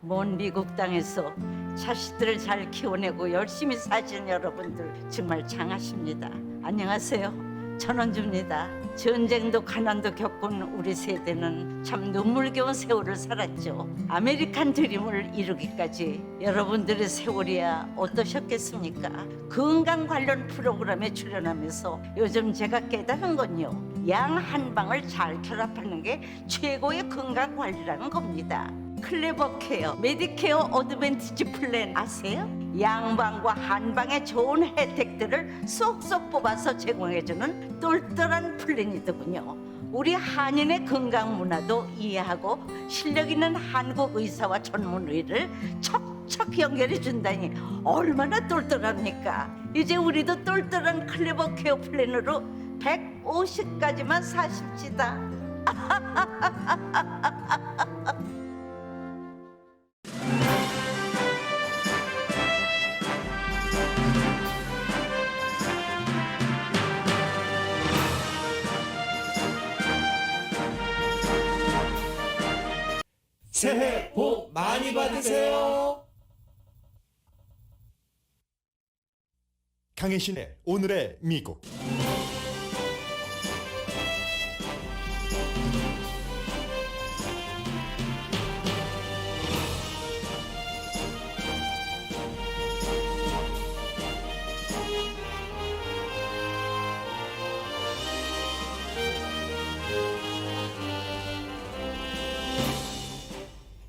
먼 미국 땅에서 자식들을 잘 키워내고 열심히 사신 여러분들 정말 장하십니다. 안녕하세요. 전원주입니다. 전쟁도 가난도 겪은 우리 세대는 참 눈물겨운 세월을 살았죠. 아메리칸 드림을 이루기까지 여러분들의 세월이야 어떠셨겠습니까? 건강 관련 프로그램에 출연하면서 요즘 제가 깨달은 건요, 양 한방을 잘 결합하는 게 최고의 건강 관리라는 겁니다. 클레버 케어, 메디케어 어드밴티지 플랜 아세요? 양방과 한방의 좋은 혜택들을 쏙쏙 뽑아서 제공해주는 똘똘한 플랜이더군요. 우리 한인의 건강 문화도 이해하고 실력 있는 한국 의사와 전문의를 척척 연결해 준다니 얼마나 똘똘합니까? 이제 우리도 똘똘한 클레버 케어 플랜으로 150까지만 사십시다. 새해 복 많이 받으세요. 강혜신의 오늘의 미국.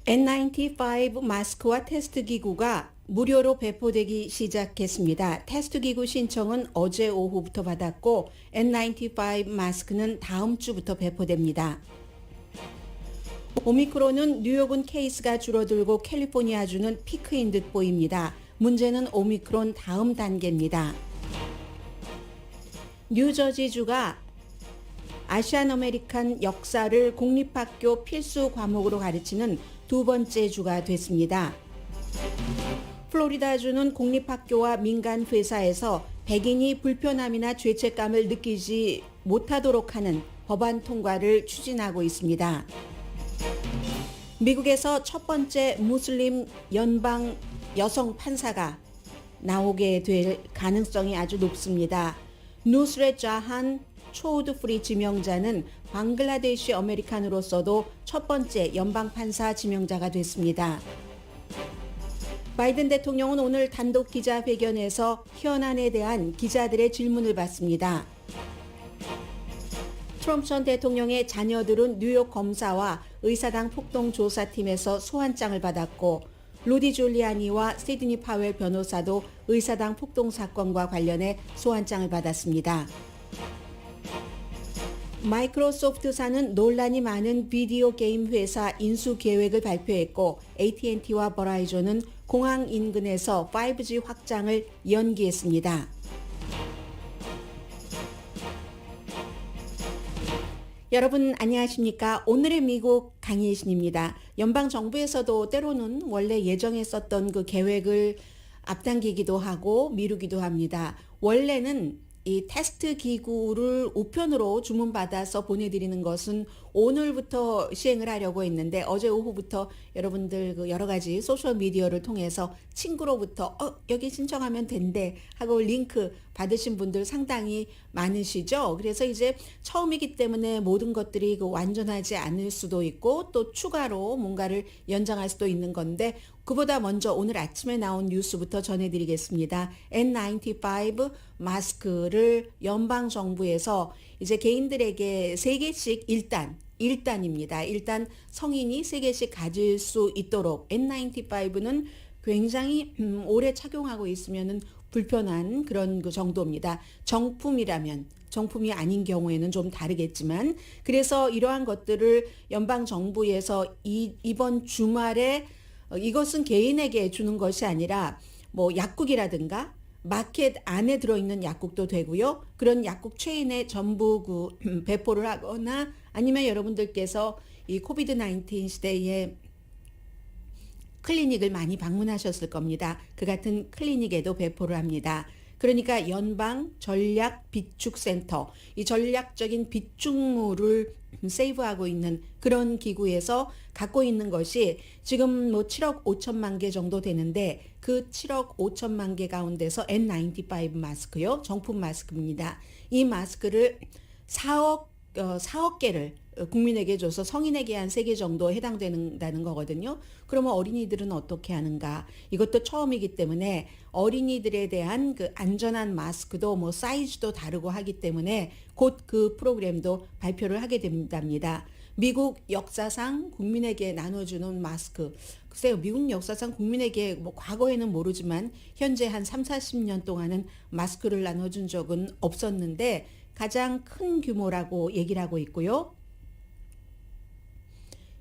N95 마스크와 테스트 기구가 무료로 배포되기 시작했습니다. 테스트 기구 신청은 어제 오후부터 받았고 N95 마스크는 다음 주부터 배포됩니다. 오미크론은 뉴욕은 케이스가 줄어들고 캘리포니아주는 피크인 듯 보입니다. 문제는 오미크론 다음 단계입니다. 뉴저지주가 아시안 아메리칸 역사를 공립학교 필수 과목으로 가르치는 두 번째 주가 됐습니다. 플로리다주는 공립학교와 민간 회사에서 백인이 불편함이나 죄책감을 느끼지 못하도록 하는 법안 통과를 추진하고 있습니다. 미국에서 첫 번째 무슬림 연방 여성 판사가 나오게 될 가능성이 아주 높습니다. 누스렛 자한 초우드 프리 지명자는 방글라데시 아메리칸으로서도 첫 번째 연방 판사 지명자가 됐습니다. 바이든 대통령은 오늘 단독 기자회견에서 현안에 대한 기자들의 질문을 받습니다. 트럼프 전 대통령의 자녀들은 뉴욕 검사와 의사당 폭동조사팀에서 소환장을 받았고 루디 줄리아니와 시드니 파웰 변호사도 의사당 폭동 사건과 관련해 소환장을 받았습니다. 마이크로소프트사는 논란이 많은 비디오 게임 회사 인수 계획을 발표했고 AT&T와 버라이존은 공항 인근에서 5G 확장을 연기했습니다. 여러분 안녕하십니까? 오늘의 미국 강혜신입니다. 연방정부에서도 때로는 원래 예정했었던 그 계획을 앞당기기도 하고 미루기도 합니다. 원래는 이 테스트 기구를 우편으로 주문받아서 보내드리는 것은 오늘부터 시행을 하려고 했는데 어제 오후부터 여러분들 그 여러 가지 소셜미디어를 통해서 친구로부터 여기 신청하면 된대 하고 링크 받으신 분들 상당히 많으시죠. 그래서 이제 처음이기 때문에 모든 것들이 그 완전하지 않을 수도 있고 또 추가로 뭔가를 연장할 수도 있는 건데 그보다 먼저 오늘 아침에 나온 뉴스부터 전해드리겠습니다. N95 마스크를 연방정부에서 이제 개인들에게 3개씩 일단입니다. 일단 성인이 3개씩 가질 수 있도록 N95는 굉장히 오래 착용하고 있으면은 불편한 그런 그 정도입니다. 정품이 아닌 경우에는 좀 다르겠지만 그래서 이러한 것들을 연방정부에서 이번 주말에 이것은 개인에게 주는 것이 아니라 뭐 약국이라든가 마켓 안에 들어있는 약국도 되고요. 그런 약국 체인에 전부 배포를 하거나 아니면 여러분들께서 이 코비드-19 시대에 클리닉을 많이 방문하셨을 겁니다. 그 같은 클리닉에도 배포를 합니다. 그러니까 연방 전략 비축센터, 이 전략적인 비축물을 세이브하고 있는 그런 기구에서 갖고 있는 것이 지금 뭐 7억 5천만 개 정도 되는데 그 7억 5천만 개 가운데서 N95 마스크요. 정품 마스크입니다. 이 마스크를 4억 개를 국민에게 줘서 성인에게 한 3개 정도 해당된다는 거거든요. 그러면 어린이들은 어떻게 하는가? 이것도 처음이기 때문에 어린이들에 대한 그 안전한 마스크도 뭐 사이즈도 다르고 하기 때문에 곧 그 프로그램도 발표를 하게 된답니다. 미국 역사상 국민에게 나눠주는 마스크. 글쎄요, 미국 역사상 국민에게 뭐 과거에는 모르지만 현재 한 3, 40년 동안은 마스크를 나눠준 적은 없었는데 가장 큰 규모라고 얘기를 하고 있고요.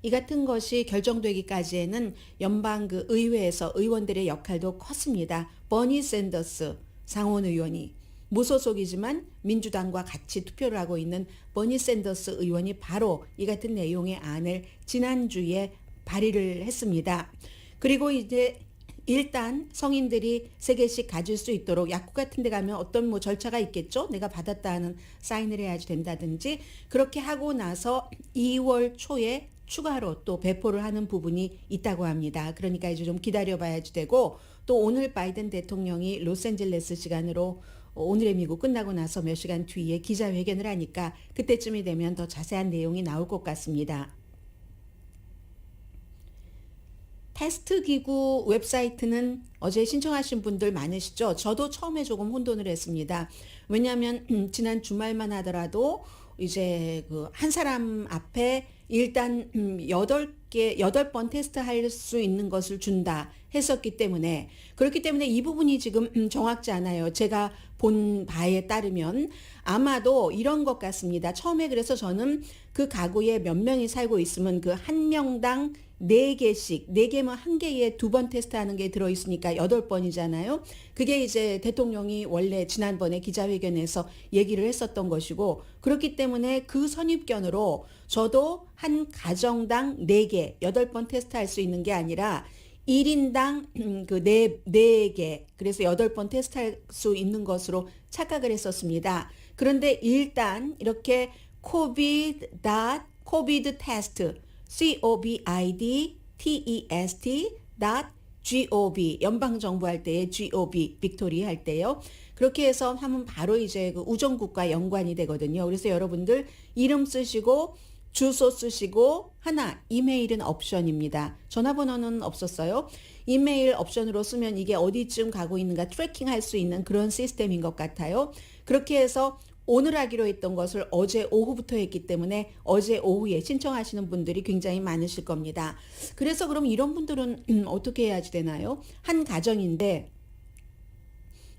이 같은 것이 결정되기까지에는 연방 그 의회에서 의원들의 역할도 컸습니다. 버니 샌더스 상원 의원이 무소속이지만 민주당과 같이 투표를 하고 있는 버니 샌더스 의원이 바로 이 같은 내용의 안을 지난주에 발의를 했습니다. 그리고 이제 일단 성인들이 3개씩 가질 수 있도록 약국 같은 데 가면 어떤 뭐 절차가 있겠죠. 내가 받았다는 사인을 해야지 된다든지 그렇게 하고 나서 2월 초에 추가로 또 배포를 하는 부분이 있다고 합니다. 그러니까 이제 좀 기다려봐야지 되고 또 오늘 바이든 대통령이 로스앤젤레스 시간으로 오늘의 미국 끝나고 나서 몇 시간 뒤에 기자회견을 하니까 그때쯤이 되면 더 자세한 내용이 나올 것 같습니다. 테스트 기구 웹사이트는 어제 신청하신 분들 많으시죠? 저도 처음에 조금 혼돈을 했습니다. 왜냐하면 지난 주말만 하더라도 이제 그 한 사람 앞에 일단 8번 테스트 할 수 있는 것을 준다 했었기 때문에 그렇기 때문에 이 부분이 지금 정확지 않아요. 제가 본 바에 따르면 아마도 이런 것 같습니다. 처음에 그래서 저는 그 가구에 몇 명이 살고 있으면 그 한 명당 4개씩, 4개면 한 개에 2번 테스트하는 게 들어있으니까 8번이잖아요. 그게 이제 대통령이 원래 지난번에 기자회견에서 얘기를 했었던 것이고 그렇기 때문에 그 선입견으로 저도 한 가정당 4개, 8번 테스트할 수 있는 게 아니라 1인당 그 4개, 그래서 8번 테스트할 수 있는 것으로 착각을 했었습니다. 그런데 일단 이렇게 covid.covidtest covidtest.gov 연방정부 할 때의 gov 빅토리 할 때요. 그렇게 해서 하면 바로 이제 그 우정국과 연관이 되거든요. 그래서 여러분들 이름 쓰시고 주소 쓰시고 하나 이메일은 옵션입니다. 전화번호는 없었어요. 이메일 옵션으로 쓰면 이게 어디쯤 가고 있는가 트래킹 할 수 있는 그런 시스템인 것 같아요. 그렇게 해서 오늘 하기로 했던 것을 어제 오후부터 했기 때문에 어제 오후에 신청하시는 분들이 굉장히 많으실 겁니다. 그래서 그럼 이런 분들은 어떻게 해야지 되나요? 한 가정인데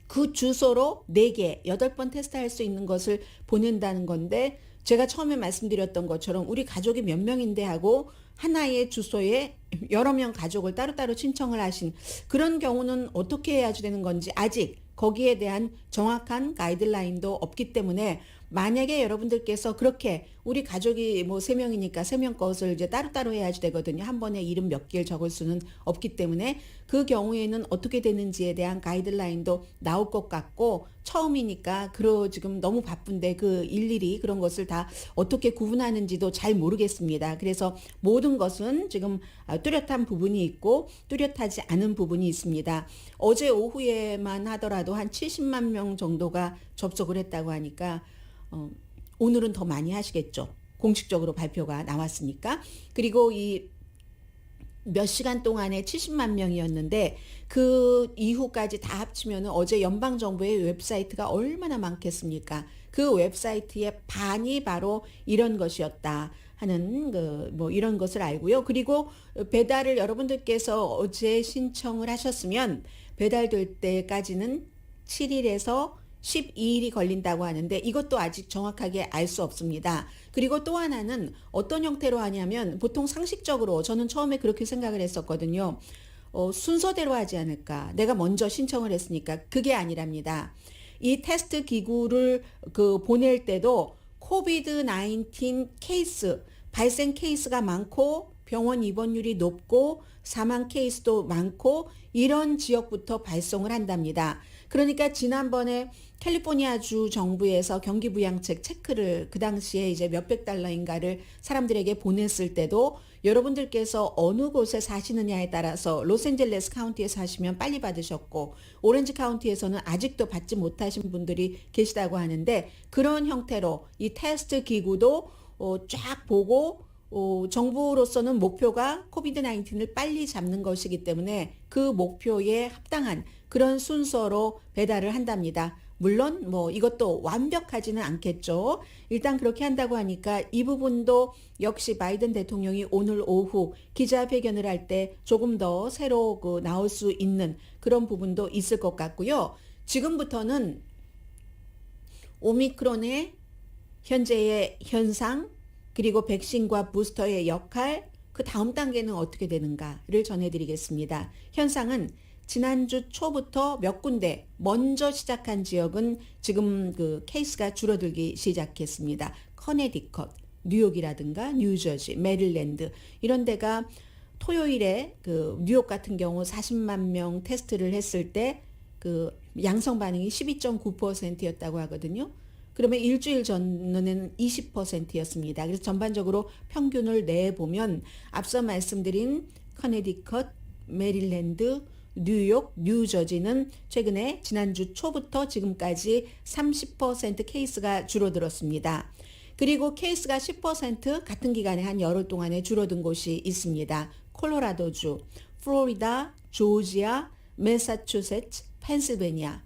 그 주소로 4개, 8번 테스트할 수 있는 것을 보낸다는 건데 제가 처음에 말씀드렸던 것처럼 우리 가족이 몇 명인데 하고 하나의 주소에 여러 명 가족을 따로따로 신청을 하신 그런 경우는 어떻게 해야지 되는 건지 아직 거기에 대한 정확한 가이드라인도 없기 때문에 만약에 여러분들께서 그렇게 우리 가족이 뭐 3명이니까 3명 것을 이제 따로따로 해야지 되거든요. 한 번에 이름 몇 개를 적을 수는 없기 때문에 그 경우에는 어떻게 되는지에 대한 가이드라인도 나올 것 같고 처음이니까 지금 너무 바쁜데 그 일일이 그런 것을 다 어떻게 구분하는지도 잘 모르겠습니다. 그래서 모든 것은 지금 뚜렷한 부분이 있고 뚜렷하지 않은 부분이 있습니다. 어제 오후에만 하더라도 한 70만 명 정도가 접속을 했다고 하니까 오늘은 더 많이 하시겠죠. 공식적으로 발표가 나왔으니까. 그리고 이 몇 시간 동안에 70만 명이었는데 그 이후까지 다 합치면 어제 연방정부의 웹사이트가 얼마나 많겠습니까? 그 웹사이트의 반이 바로 이런 것이었다 하는 뭐 이런 것을 알고요. 그리고 배달을 여러분들께서 어제 신청을 하셨으면 배달될 때까지는 7일에서 12일이 걸린다고 하는데 이것도 아직 정확하게 알 수 없습니다. 그리고 또 하나는 어떤 형태로 하냐면 보통 상식적으로 저는 처음에 그렇게 생각을 했었거든요. 순서대로 하지 않을까. 내가 먼저 신청을 했으니까 그게 아니랍니다. 이 테스트 기구를 보낼 때도 코비드-19 케이스 발생 케이스가 많고 병원 입원율이 높고 사망 케이스도 많고 이런 지역부터 발송을 한답니다. 그러니까 지난번에 캘리포니아주 정부에서 경기부양책 체크를 그 당시에 이제 몇백 달러인가를 사람들에게 보냈을 때도 여러분들께서 어느 곳에 사시느냐에 따라서 로스앤젤레스 카운티에 사시면 빨리 받으셨고 오렌지 카운티에서는 아직도 받지 못하신 분들이 계시다고 하는데 그런 형태로 이 테스트 기구도 쫙 보고 정부로서는 목표가 코비드-19을 빨리 잡는 것이기 때문에 그 목표에 합당한 그런 순서로 배달을 한답니다. 물론 뭐 이것도 완벽하지는 않겠죠. 일단 그렇게 한다고 하니까 이 부분도 역시 바이든 대통령이 오늘 오후 기자회견을 할 때 조금 더 새로 나올 수 있는 그런 부분도 있을 것 같고요. 지금부터는 오미크론의 현재의 현상 그리고 백신과 부스터의 역할 그 다음 단계는 어떻게 되는가를 전해드리겠습니다. 현상은 지난주 초부터 몇 군데 먼저 시작한 지역은 지금 그 케이스가 줄어들기 시작했습니다. 커네디컷, 뉴욕이라든가 뉴저지, 메릴랜드 이런 데가 토요일에 그 뉴욕 같은 경우 40만 명 테스트를 했을 때 그 양성 반응이 12.9%였다고 하거든요. 그러면 일주일 전에는 20%였습니다. 그래서 전반적으로 평균을 내보면 앞서 말씀드린 커네디컷, 메릴랜드, 뉴욕, 뉴저지는 최근에 지난주 초부터 지금까지 30% 케이스가 줄어들었습니다. 그리고 케이스가 10% 같은 기간에 한 열흘 동안에 줄어든 곳이 있습니다. 콜로라도주, 플로리다, 조지아, 매사추세츠, 펜실베니아.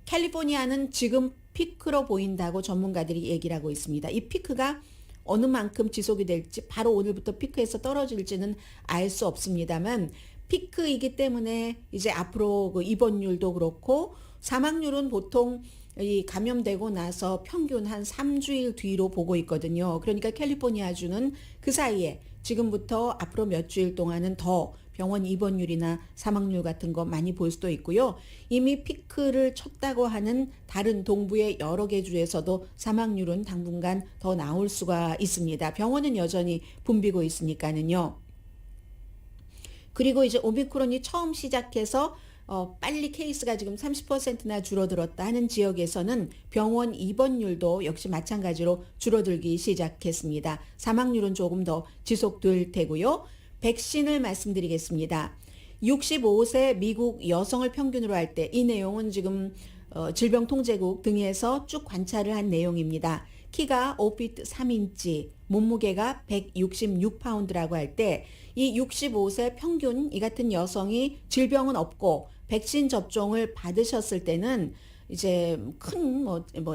캘리포니아는 지금 피크로 보인다고 전문가들이 얘기를 하고 있습니다. 이 피크가 어느 만큼 지속이 될지 바로 오늘부터 피크에서 떨어질지는 알 수 없습니다만 피크이기 때문에 이제 앞으로 그 입원율도 그렇고 사망률은 보통 이 감염되고 나서 평균 한 3주일 뒤로 보고 있거든요. 그러니까 캘리포니아주는 그 사이에 지금부터 앞으로 몇 주일 동안은 더 병원 입원율이나 사망률 같은 거 많이 볼 수도 있고요. 이미 피크를 쳤다고 하는 다른 동부의 여러 개 주에서도 사망률은 당분간 더 나올 수가 있습니다. 병원은 여전히 붐비고 있으니까는요. 그리고 이제 오미크론이 처음 시작해서 빨리 케이스가 지금 30%나 줄어들었다 하는 지역에서는 병원 입원율도 역시 마찬가지로 줄어들기 시작했습니다. 사망률은 조금 더 지속될 테고요. 백신을 말씀드리겠습니다. 65세 미국 여성을 평균으로 할 때 이 내용은 지금 질병통제국 등에서 쭉 관찰을 한 내용입니다. 키가 5피트 3인치, 몸무게가 166파운드라고 할 때 이 65세 평균 이 같은 여성이 질병은 없고 백신 접종을 받으셨을 때는 이제 큰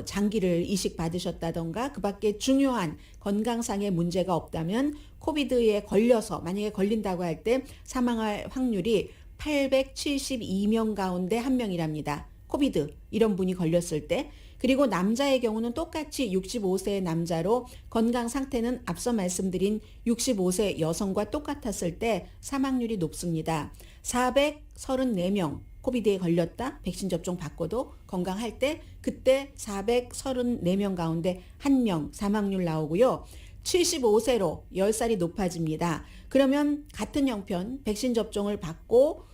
장기를 이식 받으셨다던가 그 밖에 중요한 건강상의 문제가 없다면 코비드에 걸려서 만약에 걸린다고 할 때 사망할 확률이 872명 가운데 1명이랍니다. 코비드 이런 분이 걸렸을 때. 그리고 남자의 경우는 똑같이 65세의 남자로 건강 상태는 앞서 말씀드린 65세 여성과 똑같았을 때 사망률이 높습니다. 434명 코비드에 걸렸다 백신 접종 받고도 건강할 때 그때 434명 가운데 1명 사망률 나오고요. 75세로 10살이 높아집니다. 그러면 같은 형편 백신 접종을 받고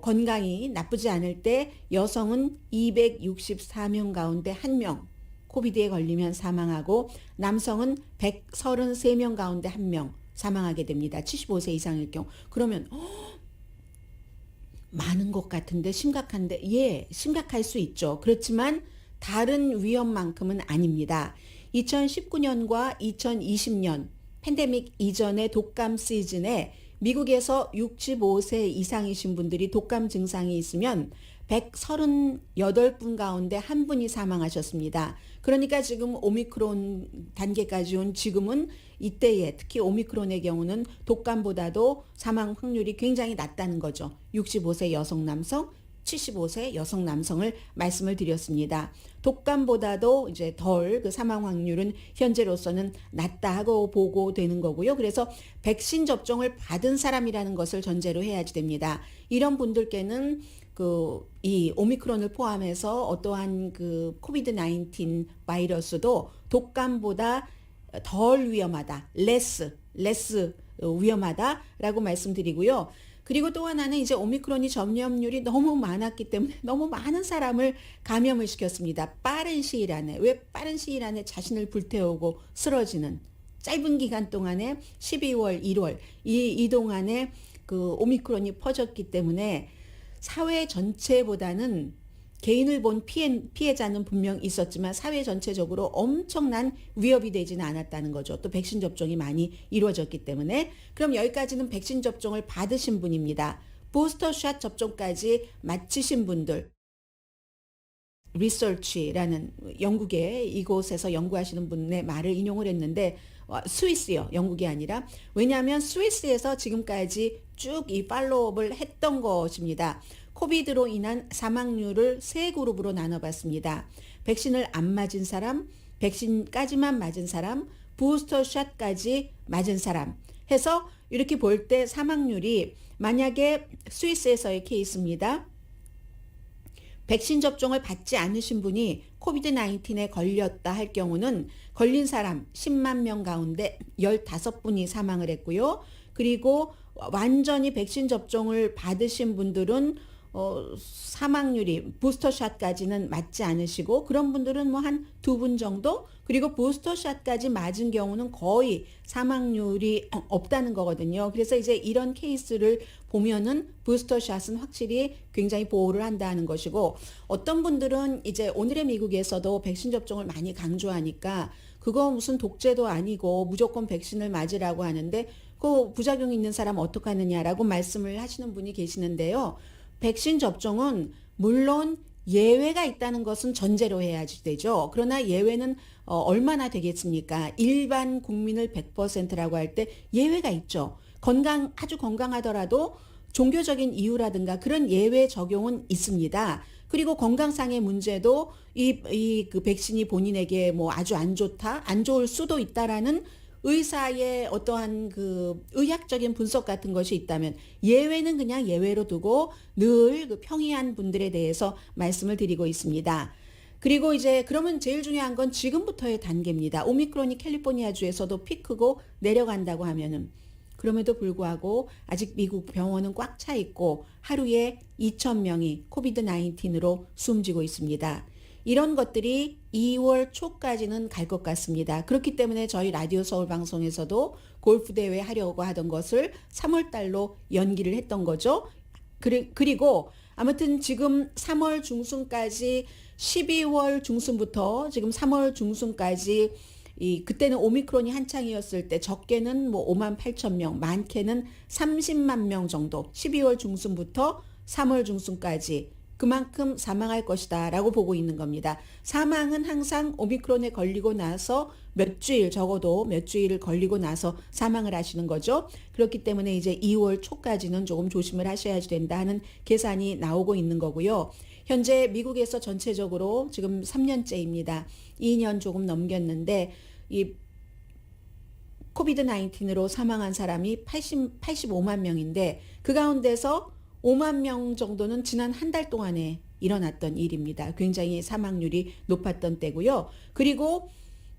건강이 나쁘지 않을 때 여성은 264명 가운데 1명 코비드에 걸리면 사망하고 남성은 133명 가운데 1명 사망하게 됩니다. 75세 이상일 경우. 그러면 많은 것 같은데 심각한데 예, 심각할 수 있죠. 그렇지만 다른 위험만큼은 아닙니다. 2019년과 2020년 팬데믹 이전의 독감 시즌에 미국에서 65세 이상이신 분들이 독감 증상이 있으면 138분 가운데 한 분이 사망하셨습니다. 그러니까 지금 오미크론 단계까지 온 지금은 이때에 특히 오미크론의 경우는 독감보다도 사망 확률이 굉장히 낮다는 거죠. 65세 여성 남성, 75세 여성 남성을 말씀을 드렸습니다. 독감보다도 이제 덜 그 사망 확률은 현재로서는 낮다고 보고되는 거고요. 그래서 백신 접종을 받은 사람이라는 것을 전제로 해야지 됩니다. 이런 분들께는 이 오미크론을 포함해서 어떠한 그 코비드-19 바이러스도 독감보다 덜 위험하다. less 위험하다라고 말씀드리고요. 그리고 또 하나는 이제 오미크론이 전염률이 너무 많았기 때문에 너무 많은 사람을 감염을 시켰습니다. 빠른 시일 안에. 왜 빠른 시일 안에 자신을 불태우고 쓰러지는 짧은 기간 동안에 12월, 1월 이 동안에 그 오미크론이 퍼졌기 때문에 사회 전체보다는 개인을 본 피해자는 분명 있었지만 사회 전체적으로 엄청난 위협이 되지는 않았다는 거죠. 또 백신 접종이 많이 이루어졌기 때문에. 그럼 여기까지는 백신 접종을 받으신 분입니다. 부스터샷 접종까지 마치신 분들. 리서치라는 영국의 이곳에서 연구하시는 분의 말을 인용을 했는데 스위스요. 영국이 아니라. 왜냐하면 스위스에서 지금까지 쭉 이 팔로우업을 했던 것입니다. 코비드로 인한 사망률을 세 그룹으로 나눠봤습니다. 백신을 안 맞은 사람, 백신까지만 맞은 사람, 부스터샷까지 맞은 사람 해서 이렇게 볼 때 사망률이 만약에 스위스에서의 케이스입니다. 백신 접종을 받지 않으신 분이 코비드-19에 걸렸다 할 경우는 걸린 사람 10만 명 가운데 15분이 사망을 했고요. 그리고 완전히 백신 접종을 받으신 분들은 사망률이 부스터샷까지는 맞지 않으시고 그런 분들은 뭐 한 2분 정도, 그리고 부스터샷까지 맞은 경우는 거의 사망률이 없다는 거거든요. 그래서 이제 이런 케이스를 보면은 부스터샷은 확실히 굉장히 보호를 한다는 것이고, 어떤 분들은 이제 오늘의 미국에서도 백신 접종을 많이 강조하니까 그거 무슨 독재도 아니고 무조건 백신을 맞으라고 하는데 그 부작용이 있는 사람 어떡하느냐라고 말씀을 하시는 분이 계시는데요. 백신 접종은 물론 예외가 있다는 것은 전제로 해야지 되죠. 그러나 예외는 얼마나 되겠습니까? 일반 국민을 100%라고 할 때 예외가 있죠. 아주 건강하더라도 종교적인 이유라든가 그런 예외 적용은 있습니다. 그리고 건강상의 문제도 그 백신이 본인에게 뭐 아주 안 좋다, 안 좋을 수도 있다라는 의사의 어떠한 그 의학적인 분석 같은 것이 있다면 예외는 그냥 예외로 두고 늘 그 평이한 분들에 대해서 말씀을 드리고 있습니다. 그리고 이제 그러면 제일 중요한 건 지금부터의 단계입니다. 오미크론이 캘리포니아주에서도 피크고 내려간다고 하면은, 그럼에도 불구하고 아직 미국 병원은 꽉 차 있고 하루에 2,000명이 코비드-19으로 숨지고 있습니다. 이런 것들이 2월 초까지는 갈 것 같습니다. 그렇기 때문에 저희 라디오 서울 방송에서도 골프 대회 하려고 하던 것을 3월 달로 연기를 했던 거죠. 그리고 아무튼 지금 3월 중순까지 12월 중순부터 지금 3월 중순까지 그때는 오미크론이 한창이었을 때 적게는 뭐 5만 8천 명, 많게는 30만 명 정도 12월 중순부터 3월 중순까지 그만큼 사망할 것이다 라고 보고 있는 겁니다. 사망은 항상 오미크론에 걸리고 나서 몇 주일, 적어도 몇 주일을 걸리고 나서 사망을 하시는 거죠. 그렇기 때문에 이제 2월 초까지는 조금 조심을 하셔야 된다 하는 계산이 나오고 있는 거고요. 현재 미국에서 전체적으로 지금 3년째입니다. 2년 조금 넘겼는데 이 코비드-19으로 사망한 사람이 85만 명인데 그 가운데서 5만 명 정도는 지난 한 달 동안에 일어났던 일입니다. 굉장히 사망률이 높았던 때고요. 그리고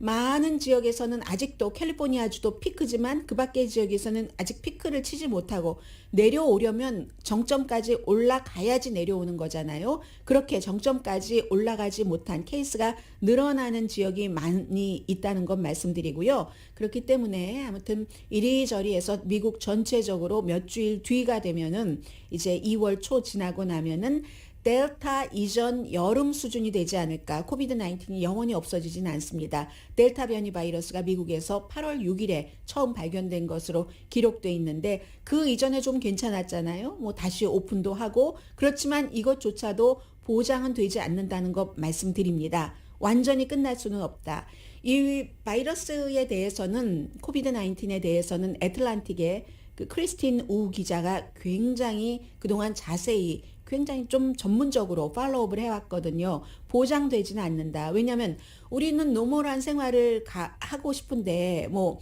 많은 지역에서는 아직도 캘리포니아주도 피크지만 그 밖의 지역에서는 아직 피크를 치지 못하고 내려오려면 정점까지 올라가야지 내려오는 거잖아요. 그렇게 정점까지 올라가지 못한 케이스가 늘어나는 지역이 많이 있다는 것 말씀드리고요. 그렇기 때문에 아무튼 이리저리 해서 미국 전체적으로 몇 주일 뒤가 되면은 이제 2월 초 지나고 나면은 델타 이전 여름 수준이 되지 않을까. 코비드-19이 영원히 없어지진 않습니다. 델타 변이 바이러스가 미국에서 8월 6일에 처음 발견된 것으로 기록돼 있는데 그 이전에 좀 괜찮았잖아요. 뭐 다시 오픈도 하고 그렇지만 이것조차도 보장은 되지 않는다는 것 말씀드립니다. 완전히 끝날 수는 없다. 이 바이러스에 대해서는 코비드-19에 대해서는 애틀란틱의 그 크리스틴 우 기자가 굉장히 그동안 자세히 굉장히 좀 전문적으로 팔로우업을 해왔거든요. 보장되지는 않는다. 왜냐하면 우리는 노멀한 생활을 하고 싶은데 뭐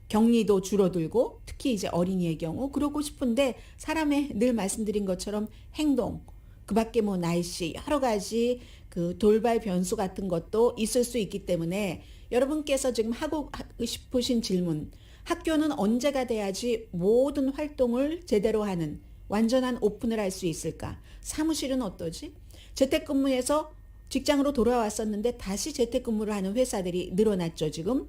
격리도 줄어들고 특히 이제 어린이의 경우 그러고 싶은데 사람의 늘 말씀드린 것처럼 행동, 그 밖에 뭐 날씨 여러 가지 그 돌발 변수 같은 것도 있을 수 있기 때문에 여러분께서 지금 하고 싶으신 질문 학교는 언제가 돼야지 모든 활동을 제대로 하는 완전한 오픈을 할 수 있을까? 사무실은 어떠지? 재택근무에서 직장으로 돌아왔었는데 다시 재택근무를 하는 회사들이 늘어났죠, 지금.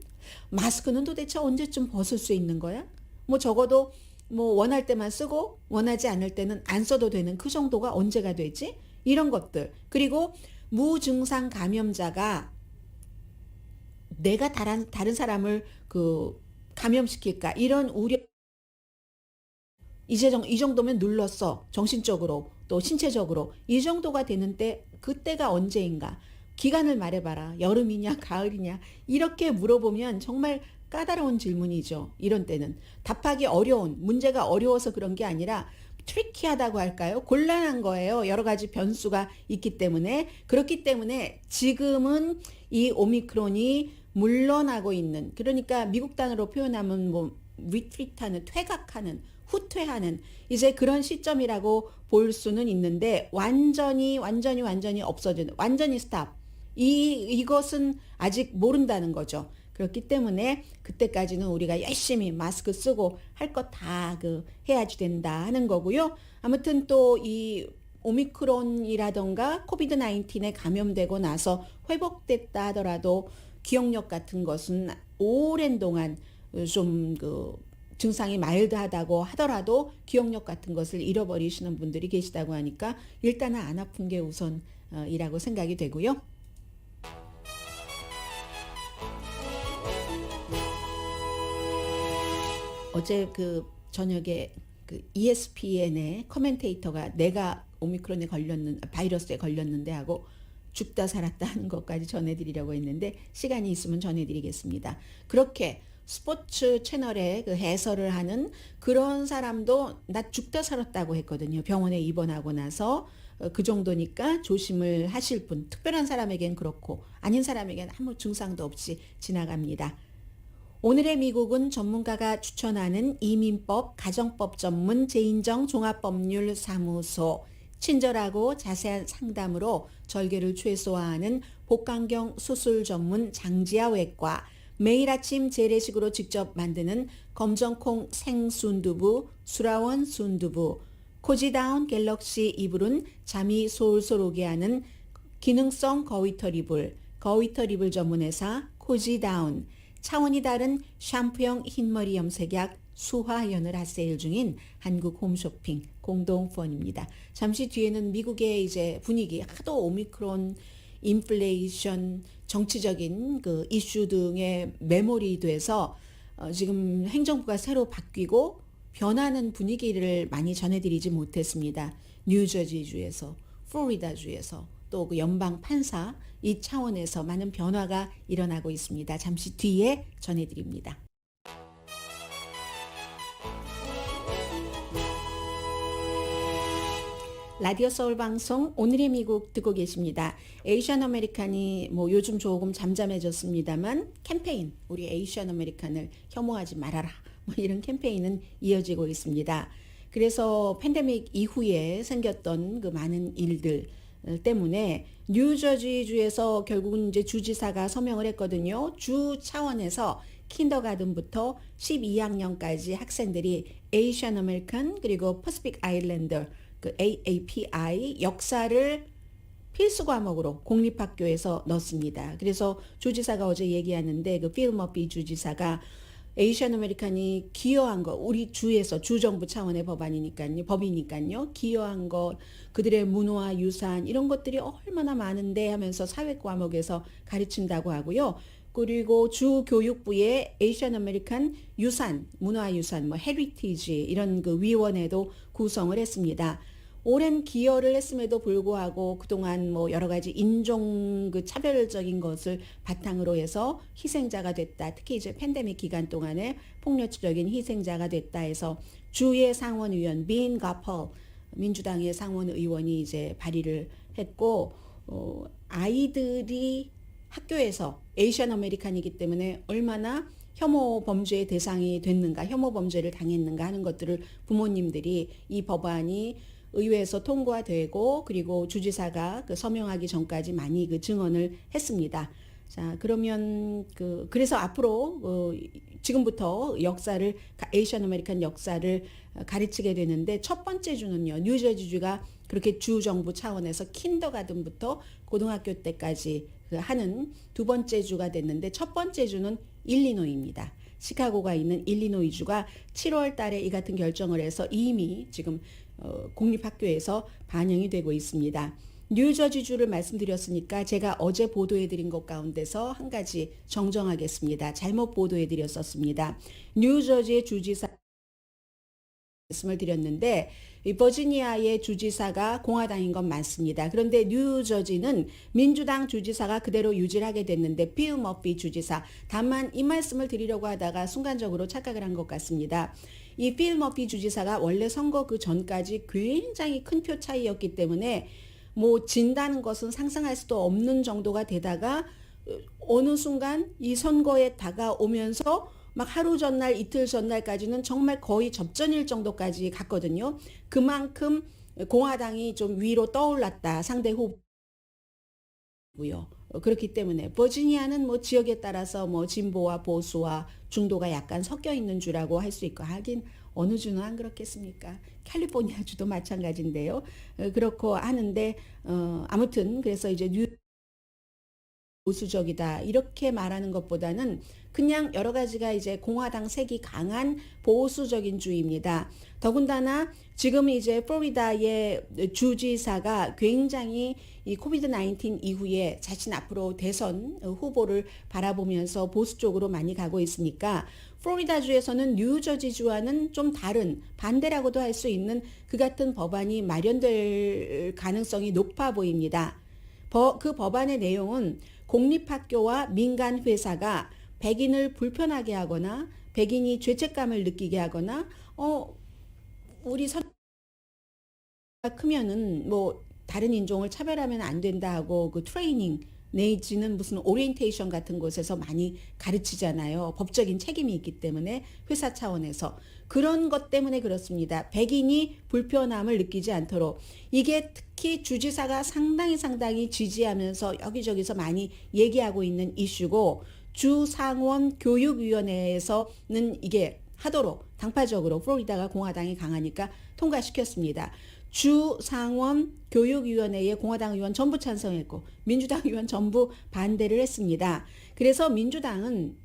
마스크는 도대체 언제쯤 벗을 수 있는 거야? 뭐 적어도 뭐 원할 때만 쓰고 원하지 않을 때는 안 써도 되는 그 정도가 언제가 되지? 이런 것들. 그리고 무증상 감염자가 내가 다른 사람을 감염시킬까? 이런 우려. 이제 이 정도면 눌렀어. 정신적으로 또 신체적으로. 이 정도가 되는 때 그때가 언제인가? 기간을 말해봐라. 여름이냐 가을이냐 이렇게 물어보면 정말 까다로운 질문이죠. 이런 때는 답하기 어려운 문제가 어려워서 그런 게 아니라 트리키하다고 할까요? 곤란한 거예요. 여러 가지 변수가 있기 때문에. 그렇기 때문에 지금은 이 오미크론이 물러나고 있는, 그러니까 미국 단어로 표현하면 뭐 리트리트하는, 퇴각하는, 후퇴하는 이제 그런 시점이라고 볼 수는 있는데 완전히 없어지는, 완전히 스탑. 이것은 아직 모른다는 거죠. 그렇기 때문에 그때까지는 우리가 열심히 마스크 쓰고 할 것 다 해야지 된다 하는 거고요. 아무튼 또 이 오미크론이라던가 코비드 19에 감염되고 나서 회복됐다 하더라도 기억력 같은 것은 오랜 동안 좀 증상이 마일드하다고 하더라도 기억력 같은 것을 잃어버리시는 분들이 계시다고 하니까 일단은 안 아픈 게 우선이라고 생각이 되고요. 어제 저녁에 ESPN의 커멘테이터가 내가 오미크론에 바이러스에 걸렸는데 하고 죽다 살았다 하는 것까지 전해드리려고 했는데 시간이 있으면 전해드리겠습니다. 그렇게 스포츠 채널에 해설을 하는 그런 사람도 나 죽다 살았다고 했거든요. 병원에 입원하고 나서 그 정도니까 조심을 하실 분, 특별한 사람에겐 그렇고 아닌 사람에겐 아무 증상도 없이 지나갑니다. 오늘의 미국은 전문가가 추천하는 이민법, 가정법 전문 제인정 종합법률사무소, 친절하고 자세한 상담으로 절개를 최소화하는 복강경 수술 전문 장지아 외과, 매일 아침 재래식으로 직접 만드는 검정콩 생순두부, 수라원 순두부, 코지다운 갤럭시 이불은 잠이 솔솔 오게 하는 기능성 거위털 이불, 거위털 이불 전문회사 코지다운, 차원이 다른 샴푸형 흰머리 염색약 수화연을 핫세일 중인 한국 홈쇼핑 공동 후원입니다. 잠시 뒤에는 미국의 이제 분위기, 하도 오미크론, 인플레이션, 정치적인 이슈 등의 메모리 돼서 지금 행정부가 새로 바뀌고 변하는 분위기를 많이 전해드리지 못했습니다. 뉴저지주에서, 플로리다주에서 또 연방 판사 이 차원에서 많은 변화가 일어나고 있습니다. 잠시 뒤에 전해드립니다. 라디오 서울 방송 오늘의 미국 듣고 계십니다. 에이시안 아메리칸이 요즘 조금 잠잠해졌습니다만 캠페인, 우리 에이시안 아메리칸을 혐오하지 말아라, 이런 캠페인은 이어지고 있습니다. 그래서 팬데믹 이후에 생겼던 많은 일들 때문에 뉴저지주에서 결국은 이제 주지사가 서명을 했거든요. 주 차원에서 킨더가든부터 12학년까지 학생들이 에이시안 아메리칸 그리고 퍼시픽 아일랜더 AAPI 역사를 필수 과목으로 공립학교에서 넣습니다. 그래서 주지사가 어제 얘기하는데 필 머피 주지사가 에이시안 아메리칸이 기여한 거, 우리 주에서 주정부 차원의 법이니까요. 기여한 것, 그들의 문화, 유산 이런 것들이 얼마나 많은데 하면서 사회 과목에서 가르친다고 하고요. 그리고 주 교육부에 에이시안 아메리칸 유산, 문화유산, 헤리티지 이런 위원회도 구성을 했습니다. 오랜 기여를 했음에도 불구하고 그동안 여러 가지 인종 차별적인 것을 바탕으로 해서 희생자가 됐다. 특히 이제 팬데믹 기간 동안에 폭력적인 희생자가 됐다 해서 주의 상원의원 빈 가펄 민주당의 상원의원이 이제 발의를 했고 아이들이 학교에서 에이시안 아메리칸이기 때문에 얼마나 혐오 범죄의 대상이 됐는가, 혐오 범죄를 당했는가 하는 것들을 부모님들이 이 법안이 의회에서 통과되고 그리고 주지사가 서명하기 전까지 많이 증언을 했습니다. 자, 그러면 그래서 앞으로 지금부터 역사를 에이시안 아메리칸 역사를 가르치게 되는데 첫 번째 주는요. 뉴저지주가 그렇게 주 정부 차원에서 킨더가든부터 고등학교 때까지 하는 두 번째 주가 됐는데 첫 번째 주는 일리노이입니다. 시카고가 있는 일리노이주가 7월 달에 이 같은 결정을 해서 이미 지금 공립학교에서 반영이 되고 있습니다. 뉴저지주를 말씀드렸으니까 제가 어제 보도해드린 것 가운데서 한 가지 정정하겠습니다. 잘못 보도해드렸었습니다. 뉴저지의 주지사 말씀을 드렸는데 이 버지니아의 주지사가 공화당인 건 맞습니다. 그런데 뉴저지는 민주당 주지사가 그대로 유지를 하게 됐는데 필 머피 주지사, 다만 이 말씀을 드리려고 하다가 순간적으로 착각을 한 것 같습니다. 이 필 머피 주지사가 원래 선거 그 전까지 굉장히 큰 표 차이였기 때문에 뭐 진다는 것은 상상할 수도 없는 정도가 되다가 어느 순간 이 선거에 다가오면서 막 하루 전날 이틀 전날까지는 정말 거의 접전일 정도까지 갔거든요. 그만큼 공화당이 좀 위로 떠올랐다. 상대 후보고요. 그렇기 때문에 버지니아는 뭐 지역에 따라서 뭐 진보와 보수와 중도가 약간 섞여 있는 주라고 할 수 있고 하긴 어느 주는 안 그렇겠습니까? 캘리포니아 주도 마찬가지인데요. 그렇고 하는데 아무튼 그래서 이제 보수적이다 이렇게 말하는 것보다는 그냥 여러 가지가 이제 공화당 색이 강한 보수적인 주입니다. 더군다나 지금 이제 플로리다의 주지사가 굉장히 이 코비드 19 이후에 자신 앞으로 대선 후보를 바라보면서 보수 쪽으로 많이 가고 있으니까 플로리다주에서는 뉴저지주와는 좀 다른 반대라고도 할 수 있는 그 같은 법안이 마련될 가능성이 높아 보입니다. 그 법안의 내용은 공립학교와 민간 회사가 백인을 불편하게 하거나 백인이 죄책감을 느끼게 하거나 우리 선배가 크면은 뭐 다른 인종을 차별하면 안 된다 하고 그 트레이닝 내지는 무슨 오리엔테이션 같은 곳에서 많이 가르치잖아요. 법적인 책임이 있기 때문에 회사 차원에서 그런 것 때문에 그렇습니다. 백인이 불편함을 느끼지 않도록 이게 특히 주지사가 상당히 지지하면서 여기저기서 많이 얘기하고 있는 이슈고 주상원 교육위원회에서는 이게 하도록 당파적으로 플로리다가 공화당이 강하니까 통과시켰습니다. 주상원 교육위원회에 공화당 의원 전부 찬성했고 민주당 의원 전부 반대를 했습니다. 그래서 민주당은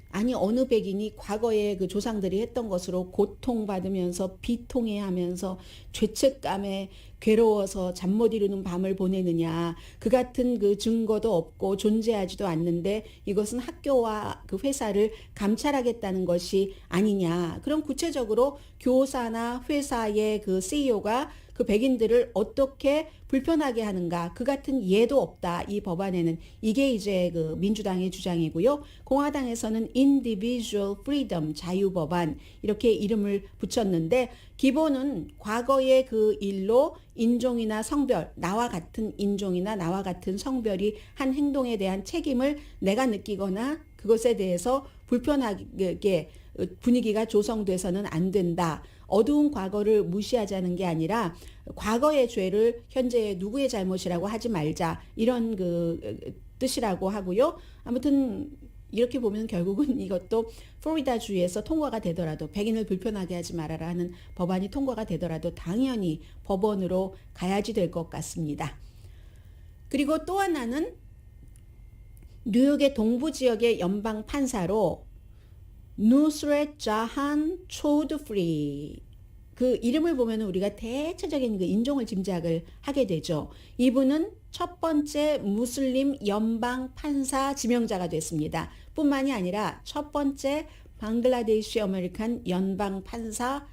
아니 어느 백인이 과거에 그 조상들이 했던 것으로 고통받으면서 비통해하면서 죄책감에 괴로워서 잠 못 이루는 밤을 보내느냐 그 같은 그 증거도 없고 존재하지도 않는데 이것은 학교와 그 회사를 감찰하겠다는 것이 아니냐. 그럼 구체적으로 교사나 회사의 그 CEO가 그 백인들을 어떻게 불편하게 하는가 그 같은 예도 없다. 이 법안에는 이게 이제 그 민주당의 주장이고요. 공화당에서는 individual freedom 자유법안 이렇게 이름을 붙였는데 기본은 과거의 그 일로 인종이나 성별 나와 같은 인종이나 나와 같은 성별이 한 행동에 대한 책임을 내가 느끼거나 그것에 대해서 불편하게 분위기가 조성돼서는 안 된다. 어두운 과거를 무시하자는 게 아니라 과거의 죄를 현재의 누구의 잘못이라고 하지 말자 이런 그 뜻이라고 하고요. 아무튼 이렇게 보면 결국은 이것도 플로리다 주에서 통과가 되더라도 백인을 불편하게 하지 말아라 하는 법안이 통과가 되더라도 당연히 법원으로 가야지 될 것 같습니다. 그리고 또 하나는 뉴욕의 동부 지역의 연방 판사로 누스렛 자한 초드프리 그 이름을 보면 우리가 대체적인 그 인종을 짐작을 하게 되죠. 이분은 첫 번째 무슬림 연방 판사 지명자가 됐습니다. 뿐만이 아니라 첫 번째 방글라데시 아메리칸 연방 판사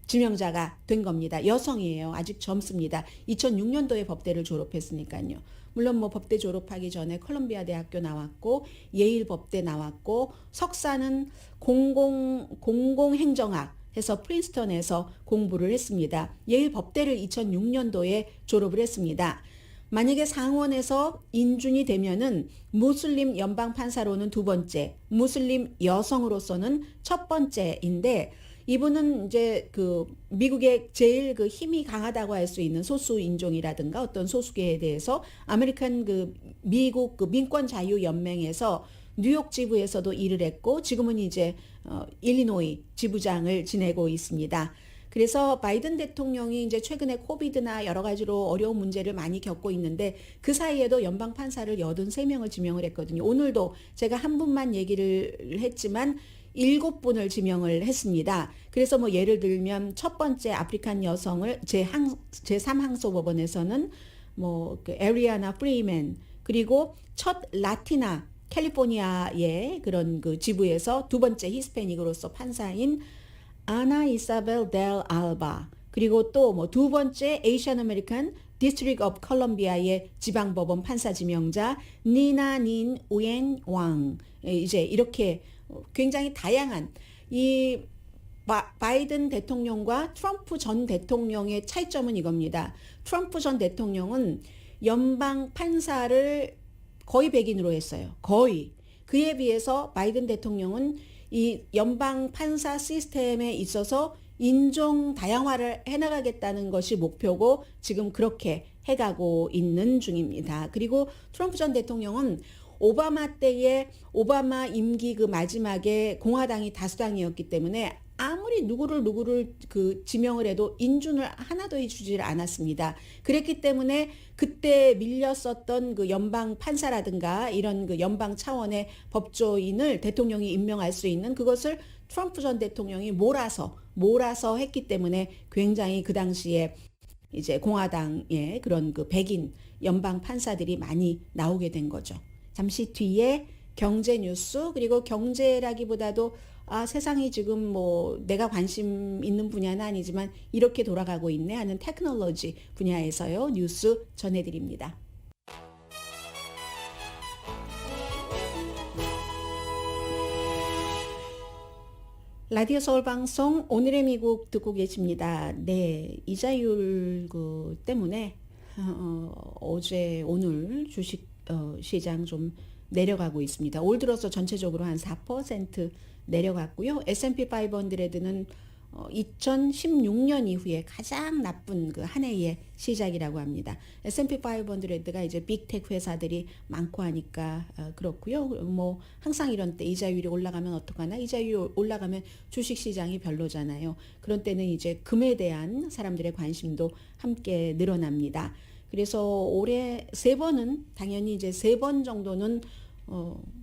지명자가 된 겁니다. 여성이에요. 아직 젊습니다. 2006년도에 법대를 졸업했으니까요. 물론 뭐 법대 졸업하기 전에 컬럼비아 대학교 나왔고 예일 법대 나왔고 석사는 공공행정학 해서 프린스턴에서 공부를 했습니다. 예일 법대를 2006년도에 졸업을 했습니다. 만약에 상원에서 인준이 되면은 무슬림 연방 판사로는 두 번째, 무슬림 여성으로서는 첫 번째인데 이분은 이제 그 미국의 제일 그 힘이 강하다고 할 수 있는 소수 인종이라든가 어떤 소수계에 대해서 아메리칸 그 미국 그 민권 자유 연맹에서 뉴욕 지부에서도 일을 했고 지금은 이제 일리노이 지부장을 지내고 있습니다. 그래서 바이든 대통령이 이제 최근에 코비드나 여러 가지로 어려운 문제를 많이 겪고 있는데 그 사이에도 연방 판사를 83명을 지명을 했거든요. 오늘도 제가 한 분만 얘기를 했지만 7분을 지명을 했습니다. 그래서 뭐 예를 들면 첫 번째 아프리칸 여성을 제3항소법원에서는 뭐 그 에리아나 프리맨, 그리고 첫 라티나 캘리포니아의 그런 그 지부에서 두 번째 히스패닉으로서 판사인 아나 이사벨 델 알바, 그리고 또 뭐 두 번째 에이시안 아메리칸 디스트릭 오브 컬럼비아의 지방법원 판사 지명자 니나 닌 우엔 왕, 이제 이렇게 굉장히 다양한 이 바이든 대통령과 트럼프 전 대통령의 차이점은 이겁니다. 트럼프 전 대통령은 연방 판사를 거의 백인으로 했어요. 거의. 그에 비해서 바이든 대통령은 이 연방 판사 시스템에 있어서 인종 다양화를 해나가겠다는 것이 목표고 지금 그렇게 해가고 있는 중입니다. 그리고 트럼프 전 대통령은 오바마 때의 오바마 임기 그 마지막에 공화당이 다수당이었기 때문에 아무리 누구를 그 지명을 해도 인준을 하나도 해주질 않았습니다. 그랬기 때문에 그때 밀렸었던 그 연방 판사라든가 이런 그 연방 차원의 법조인을 대통령이 임명할 수 있는 그것을 트럼프 전 대통령이 몰아서 했기 때문에 굉장히 그 당시에 이제 공화당의 그런 그 백인 연방 판사들이 많이 나오게 된 거죠. 잠시 뒤에 경제 뉴스, 그리고 경제라기보다도 세상이 지금 뭐 내가 관심 있는 분야는 아니지만 이렇게 돌아가고 있네 하는 테크놀로지 분야에서요 뉴스 전해드립니다. 라디오 서울 방송 오늘의 미국 듣고 계십니다. 네, 이자율 그 때문에 어제 오늘 주식 시장 좀 내려가고 있습니다. 올 들어서 전체적으로 한 4% 내려갔고요. S&P 500는 2016년 이후에 가장 나쁜 그 한 해의 시작이라고 합니다. S&P 500가 이제 빅테크 회사들이 많고 하니까 그렇고요. 뭐 항상 이런 때 이자율이 올라가면 어떡하나? 이자율이 올라가면 주식 시장이 별로잖아요. 그런 때는 이제 금에 대한 사람들의 관심도 함께 늘어납니다. 그래서 올해 3번은 당연히 이제 3번 정도는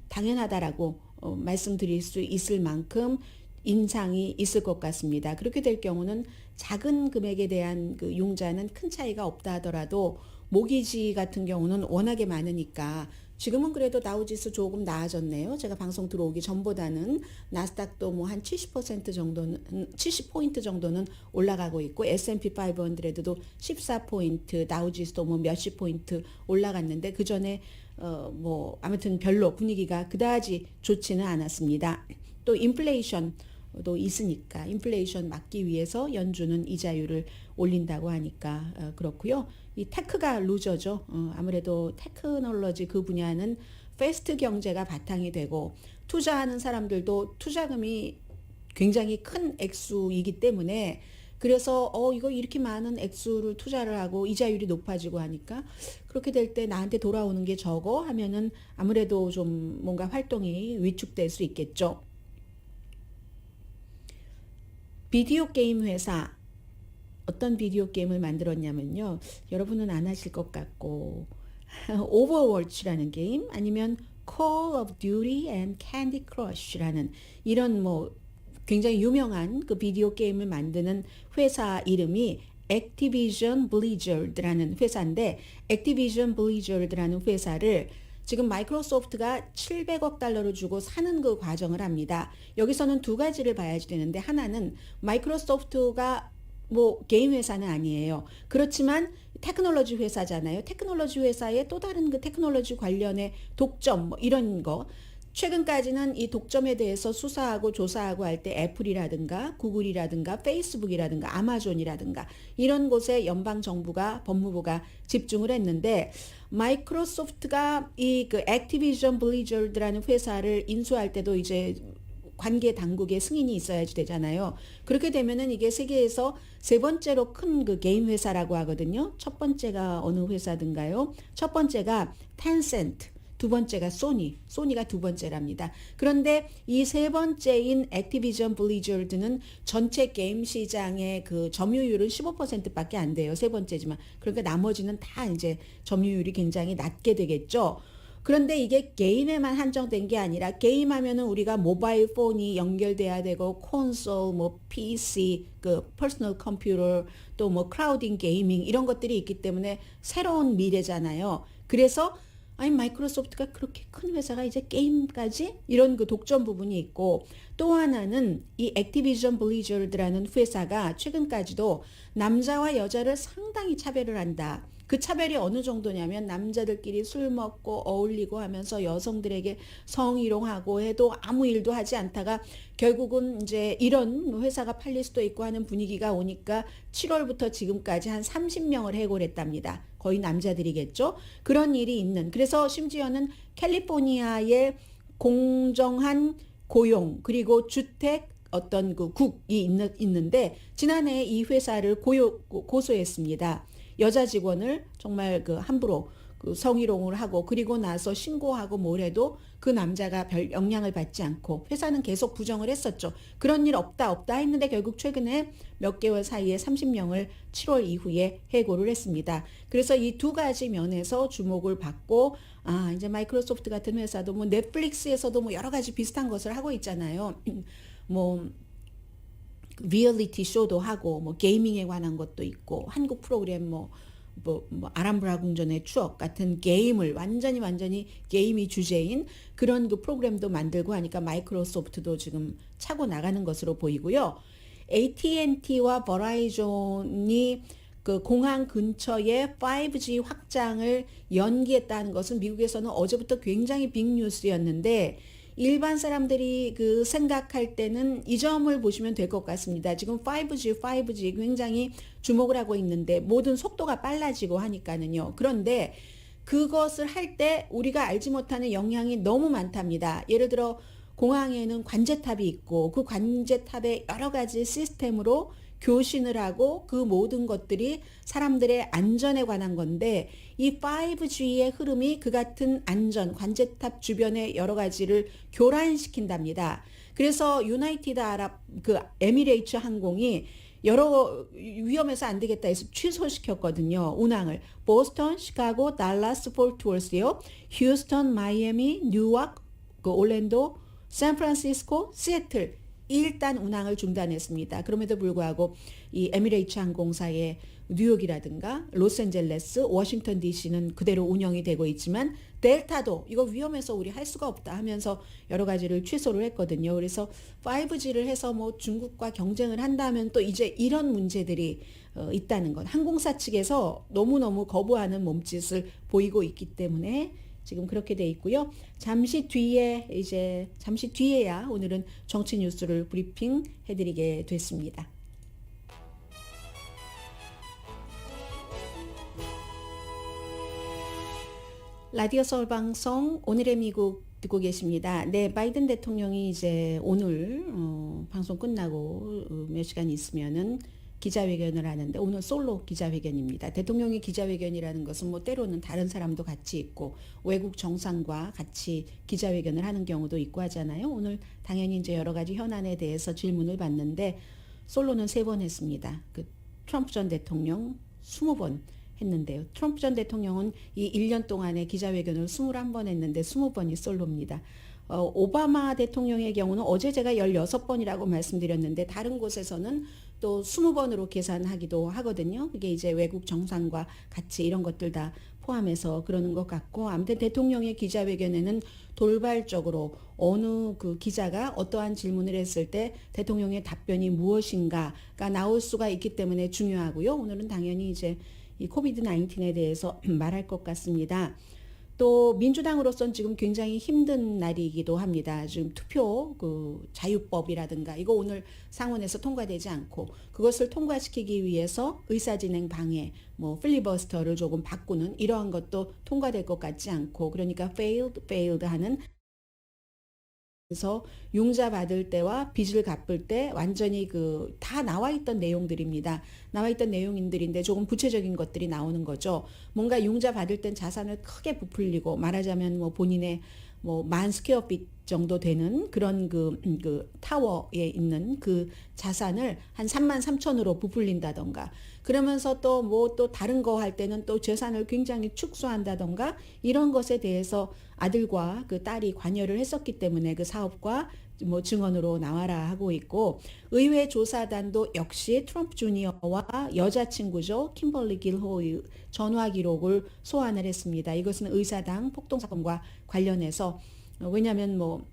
당연하다라고 말씀드릴 수 있을 만큼 인상이 있을 것 같습니다. 그렇게 될 경우는 작은 금액에 대한 그 융자는 큰 차이가 없다 하더라도 모기지 같은 경우는 워낙에 많으니까 지금은 그래도 다우지수 조금 나아졌네요. 제가 방송 들어오기 전보다는 나스닥도 뭐 한 70% 정도는 70포인트 정도는 올라가고 있고 S&P 500도 14포인트, 다우지수도 뭐 몇십 포인트 올라갔는데 그 전에 뭐 아무튼 별로 분위기가 그다지 좋지는 않았습니다. 또 인플레이션도 있으니까 인플레이션 막기 위해서 연준은 이자율을 올린다고 하니까 그렇고요. 이 테크가 루저죠. 아무래도 테크놀로지 그 분야는 패스트 경제가 바탕이 되고 투자하는 사람들도 투자금이 굉장히 큰 액수이기 때문에 그래서 이거 이렇게 많은 액수를 투자를 하고 이자율이 높아지고 하니까 그렇게 될 때 나한테 돌아오는 게 적어 하면은 아무래도 좀 뭔가 활동이 위축될 수 있겠죠. 비디오 게임 회사 어떤 비디오 게임을 만들었냐면요. 여러분은 안 하실 것 같고 오버워치라는 게임 아니면 Call of Duty and Candy Crush라는 이런 뭐 굉장히 유명한 그 비디오 게임을 만드는 회사 이름이 Activision Blizzard라는 회사인데 Activision Blizzard라는 회사를 지금 마이크로소프트가 700억 달러를 주고 사는 그 과정을 합니다. 여기서는 두 가지를 봐야지 되는데 하나는 마이크로소프트가 뭐 게임 회사는 아니에요. 그렇지만 테크놀로지 회사잖아요. 테크놀로지 회사의 또 다른 그 테크놀로지 관련의 독점 뭐 이런 거 최근까지는 이 독점에 대해서 수사하고 조사하고 할 때 애플이라든가 구글이라든가 페이스북이라든가 아마존이라든가 이런 곳에 연방 정부가 법무부가 집중을 했는데 마이크로소프트가 이 그 액티비전 블리저드라는 회사를 인수할 때도 이제 관계 당국의 승인이 있어야지 되잖아요. 그렇게 되면은 이게 세계에서 세 번째로 큰 그 게임 회사라고 하거든요. 첫 번째가 어느 회사든가요? 첫 번째가 텐센트, 두 번째가 소니가 두 번째랍니다. 그런데 이 세 번째인 액티비전 블리자드는 전체 게임 시장의 그 점유율은 15%밖에 안 돼요. 세 번째지만. 그러니까 나머지는 다 이제 점유율이 굉장히 낮게 되겠죠. 그런데 이게 게임에만 한정된 게 아니라 게임하면은 우리가 모바일 폰이 연결돼야 되고 콘솔, 뭐 PC, 그 퍼스널 컴퓨터, 또 뭐 크라우딩 게이밍 이런 것들이 있기 때문에 새로운 미래잖아요. 그래서 아니 마이크로소프트가 그렇게 큰 회사가 이제 게임까지 이런 그 독점 부분이 있고 또 하나는 이 액티비전 블리자드라는 회사가 최근까지도 남자와 여자를 상당히 차별을 한다. 그 차별이 어느 정도냐면 남자들끼리 술 먹고 어울리고 하면서 여성들에게 성희롱하고 해도 아무 일도 하지 않다가 결국은 이제 이런 회사가 팔릴 수도 있고 하는 분위기가 오니까 7월부터 지금까지 한 30명을 해고했답니다. 거의 남자들이겠죠. 그런 일이 있는. 그래서 심지어는 캘리포니아의 공정한 고용 그리고 주택 어떤 그 국이 있는데 지난해 이 회사를 고소했습니다. 여자 직원을 정말 그 함부로 그 성희롱을 하고 그리고 나서 신고하고 뭘 해도 그 남자가 별 영향을 받지 않고 회사는 계속 부정을 했었죠. 그런 일 없다 했는데 결국 최근에 몇 개월 사이에 30명을 7월 이후에 해고를 했습니다. 그래서 이 두 가지 면에서 주목을 받고 이제 마이크로소프트 같은 회사도 뭐 넷플릭스에서도 뭐 여러 가지 비슷한 것을 하고 있잖아요. 뭐 리얼리티 쇼도 하고 뭐 게이밍에 관한 것도 있고 한국 프로그램 뭐 아람브라 궁전의 추억 같은 게임을 완전히 게임이 주제인 그런 그 프로그램도 만들고 하니까 마이크로소프트도 지금 차고 나가는 것으로 보이고요. AT&T와 버라이존이 그 공항 근처에 5G 확장을 연기했다는 것은 미국에서는 어제부터 굉장히 빅뉴스였는데 일반 사람들이 그 생각할 때는 이 점을 보시면 될 것 같습니다. 지금 5G 굉장히 주목을 하고 있는데 모든 속도가 빨라지고 하니까는요. 그런데 그것을 할 때 우리가 알지 못하는 영향이 너무 많답니다. 예를 들어 공항에는 관제탑이 있고 그 관제탑에 여러 가지 시스템으로 교신을 하고 그 모든 것들이 사람들의 안전에 관한 건데 이 5G의 흐름이 그 같은 안전, 관제탑 주변의 여러 가지를 교란시킨답니다. 그래서 유나이티드 아랍 그 에미레이츠 항공이 여러 위험해서 안 되겠다 해서 취소시켰거든요. 운항을. 보스턴, 시카고, 달라스, 포트워스요. 휴스턴, 마이애미, 뉴욕, 그 올랜도, 샌프란시스코, 시애틀 일단 운항을 중단했습니다. 그럼에도 불구하고 이 에미레이츠 항공사의 뉴욕이라든가 로스앤젤레스, 워싱턴 DC는 그대로 운영이 되고 있지만 델타도 이거 위험해서 우리 할 수가 없다 하면서 여러 가지를 취소를 했거든요. 그래서 5G를 해서 뭐 중국과 경쟁을 한다면 또 이제 이런 문제들이 있다는 것. 항공사 측에서 너무너무 거부하는 몸짓을 보이고 있기 때문에 지금 그렇게 돼 있고요. 잠시 뒤에야 오늘은 정치 뉴스를 브리핑 해드리게 됐습니다. 라디오 서울 방송 오늘의 미국 듣고 계십니다. 네, 바이든 대통령이 이제 오늘 방송 끝나고 몇 시간 있으면은 기자회견을 하는데 오늘 솔로 기자회견입니다. 대통령의 기자회견이라는 것은 뭐 때로는 다른 사람도 같이 있고 외국 정상과 같이 기자회견을 하는 경우도 있고 하잖아요. 오늘 당연히 이제 여러 가지 현안에 대해서 질문을 받는데 솔로는 3번 했습니다. 그 트럼프 전 대통령 20번 했는데요. 트럼프 전 대통령은 이 1년 동안에 기자회견을 21번 했는데 20번이 솔로입니다. 오바마 대통령의 경우는 어제 제가 16번이라고 말씀드렸는데 다른 곳에서는 또 20번으로 계산하기도 하거든요. 그게 이제 외국 정상과 같이 이런 것들 다 포함해서 그러는 것 같고 아무튼 대통령의 기자회견에는 돌발적으로 어느 그 기자가 어떠한 질문을 했을 때 대통령의 답변이 무엇인가가 나올 수가 있기 때문에 중요하고요. 오늘은 당연히 이제 이 코비드 19에 대해서 말할 것 같습니다. 또 민주당으로서는 지금 굉장히 힘든 날이기도 합니다. 지금 투표 그 자유법이라든가 이거 오늘 상원에서 통과되지 않고 그것을 통과시키기 위해서 의사진행 방해, 뭐 필리버스터를 조금 바꾸는 이러한 것도 통과될 것 같지 않고 그러니까 failed 하는 그래서 융자 받을 때와 빚을 갚을 때 완전히 그 다 나와 있던 내용들입니다. 나와 있던 내용들인데 조금 구체적인 것들이 나오는 거죠. 뭔가 융자 받을 땐 자산을 크게 부풀리고 말하자면 뭐 본인의 뭐 10,000스퀘어핏 정도 되는 그런 그 타워에 있는 그 자산을 한 33,000으로 부풀린다던가 그러면서 또 뭐 또 다른 거 할 때는 또 재산을 굉장히 축소한다던가 이런 것에 대해서 아들과 그 딸이 관여를 했었기 때문에 그 사업과 뭐 증언으로 나와라 하고 있고 의회 조사단도 역시 트럼프 주니어와 여자친구죠. 킴벌리 길호의 전화 기록을 소환을 했습니다. 이것은 의사당 폭동 사건과 관련해서 왜냐하면 뭐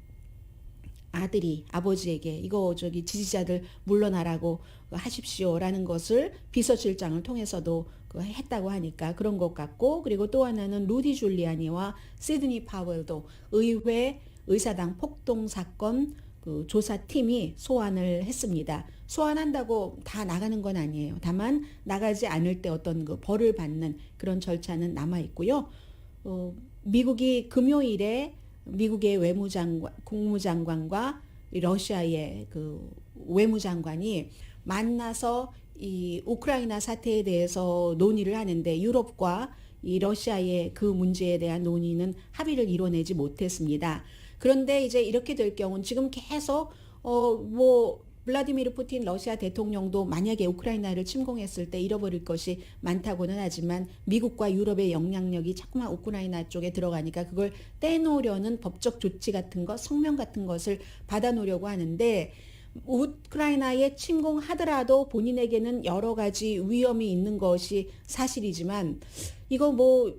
아들이 아버지에게 이거 저기 지지자들 물러나라고 하십시오라는 것을 비서실장을 통해서도 했다고 하니까 그런 것 같고 그리고 또 하나는 루디 줄리아니와 시드니 파웰도 의회 의사당 폭동 사건 그 조사팀이 소환을 했습니다. 소환한다고 다 나가는 건 아니에요. 다만 나가지 않을 때 어떤 그 벌을 받는 그런 절차는 남아 있고요. 미국이 금요일에 미국의 국무장관과 러시아의 그 외무장관이 만나서 이 우크라이나 사태에 대해서 논의를 하는데 유럽과 이 러시아의 그 문제에 대한 논의는 합의를 이뤄내지 못했습니다. 그런데 이제 이렇게 될 경우는 지금 계속 뭐 블라디미르 푸틴 러시아 대통령도 만약에 우크라이나를 침공했을 때 잃어버릴 것이 많다고는 하지만 미국과 유럽의 영향력이 자꾸만 우크라이나 쪽에 들어가니까 그걸 떼놓으려는 법적 조치 같은 것, 성명 같은 것을 받아놓으려고 하는데 우크라이나에 침공하더라도 본인에게는 여러 가지 위험이 있는 것이 사실이지만 이거 뭐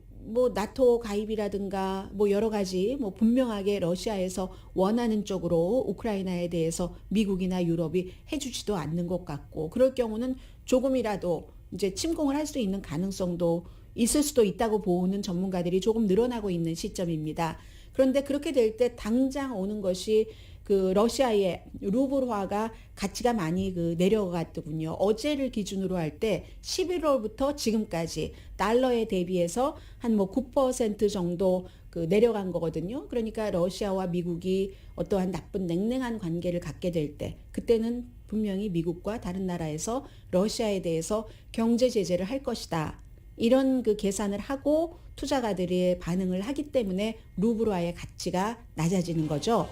나토 가입이라든가 뭐 여러 가지 뭐 분명하게 러시아에서 원하는 쪽으로 우크라이나에 대해서 미국이나 유럽이 해주지도 않는 것 같고 그럴 경우는 조금이라도 이제 침공을 할 수 있는 가능성도 있을 수도 있다고 보는 전문가들이 조금 늘어나고 있는 시점입니다. 그런데 그렇게 될 때 당장 오는 것이 그 러시아의 루블화가 가치가 많이 그 내려갔더군요. 어제를 기준으로 할 때 11월부터 지금까지 달러에 대비해서 한 뭐 9% 정도 그 내려간 거거든요. 그러니까 러시아와 미국이 어떠한 나쁜 냉랭한 관계를 갖게 될 때 그때는 분명히 미국과 다른 나라에서 러시아에 대해서 경제 제재를 할 것이다. 이런 그 계산을 하고 투자가들의 반응을 하기 때문에 루블화의 가치가 낮아지는 거죠.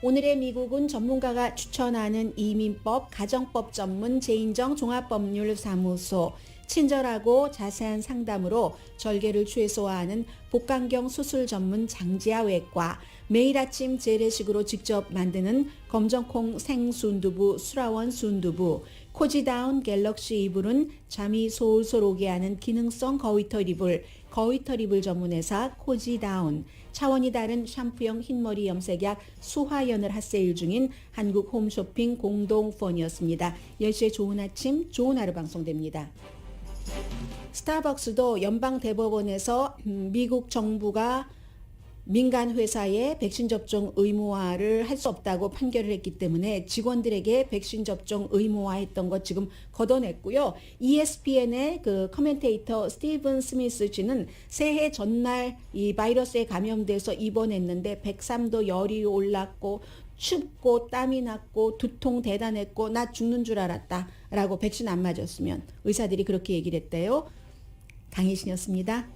오늘의 미국은 전문가가 추천하는 이민법, 가정법 전문 제인정 종합법률사무소, 친절하고 자세한 상담으로 절개를 최소화하는 복강경 수술 전문 장지아 외과, 매일 아침 재래식으로 직접 만드는 검정콩 생순두부 수라원 순두부, 코지다운 갤럭시 이불은 잠이 솔솔 오게 하는 기능성 거위털 이불, 거위털 이불 전문회사 코지다운, 차원이 다른 샴푸형 흰머리 염색약 수화연을 핫세일 중인 한국 홈쇼핑 공동폰이었습니다. 10시에 좋은 아침, 좋은 하루 방송됩니다. 스타벅스도 연방대법원에서 미국 정부가 민간 회사에 백신 접종 의무화를 할 수 없다고 판결을 했기 때문에 직원들에게 백신 접종 의무화했던 것 지금 걷어냈고요. ESPN의 그 커멘테이터 스티븐 스미스 씨는 새해 전날 이 바이러스에 감염돼서 입원했는데 103도 열이 올랐고 춥고 땀이 났고 두통 대단했고 나 죽는 줄 알았다 라고 백신 안 맞았으면 의사들이 그렇게 얘기를 했대요. 강희신이었습니다.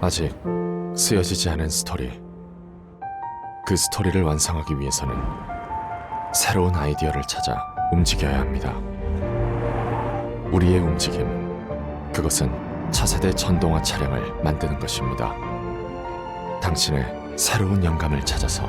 아직 쓰여지지 않은 스토리. 그 스토리를 완성하기 위해서는 새로운 아이디어를 찾아 움직여야 합니다. 우리의 움직임, 그것은 차세대 전동화 차량을 만드는 것입니다. 당신의 새로운 영감을 찾아서